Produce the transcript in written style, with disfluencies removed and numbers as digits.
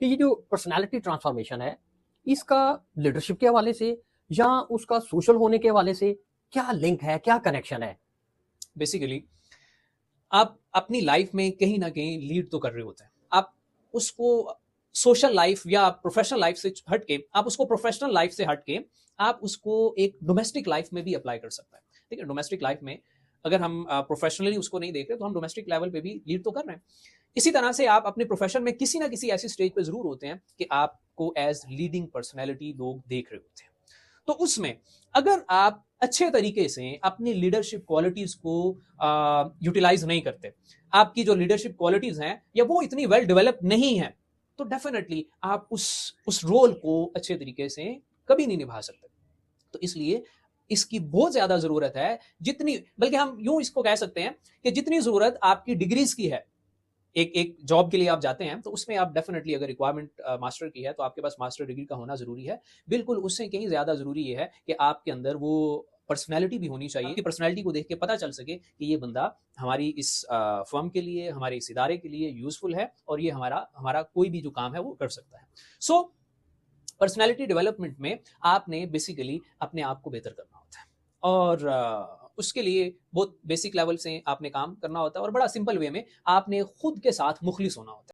कि ये जो पर्सनैलिटी ट्रांसफॉर्मेशन है, इसका लीडरशिप के हवाले से या उसका सोशल होने के हवाले से क्या लिंक है, क्या कनेक्शन है? बेसिकली आप अपनी लाइफ में कहीं ना कहीं लीड तो कर रहे होते हैं। आप उसको सोशल लाइफ या प्रोफेशनल लाइफ से हट के, आप उसको प्रोफेशनल लाइफ से हट के, आप उसको एक डोमेस्टिक लाइफ में भी अप्लाई कर सकते हैं। ठीक है, डोमेस्टिक लाइफ में अगर हम प्रोफेशनली उसको नहीं देख रहे तो हम डोमेस्टिक लेवल पे भी लीड तो कर रहे हैं। इसी तरह से आप अपने प्रोफेशन में किसी ना किसी ऐसी स्टेज पे जरूर होते हैं कि आपको एज लीडिंग पर्सनैलिटी लोग देख रहे होते हैं। तो उसमें अगर आप अच्छे तरीके से अपनी लीडरशिप क्वालिटीज को यूटिलाइज नहीं करते, आपकी जो लीडरशिप क्वालिटीज हैं या वो इतनी वेल डेवलप नहीं है, तो डेफिनेटली आप उस रोल को अच्छे तरीके से कभी नहीं निभा सकते। तो इसलिए इसकी बहुत ज्यादा जरूरत है, जितनी, बल्कि हम यूं इसको कह सकते हैं कि जितनी जरूरत आपकी डिग्रीज की है, एक एक जॉब के लिए आप जाते हैं तो उसमें आप डेफिनेटली अगर रिक्वायरमेंट मास्टर की है तो आपके पास मास्टर डिग्री का होना जरूरी है। बिल्कुल उससे कहीं ज्यादा जरूरी ये है कि आपके अंदर वो पर्सनैलिटी भी होनी चाहिए कि पर्सनैलिटी को देख के पता चल सके कि ये बंदा हमारी इस फर्म के लिए, हमारे इस इदारे के लिए यूजफुल है और ये हमारा हमारा कोई भी जो काम है वो कर सकता है। सो पर्सनैलिटी डेवलपमेंट में आपने बेसिकली अपने आप को बेहतर करना होता है और उसके लिए बहुत बेसिक लेवल से आपने काम करना होता है और बड़ा सिंपल वे में आपने खुद के साथ मुखलिस होना होता है।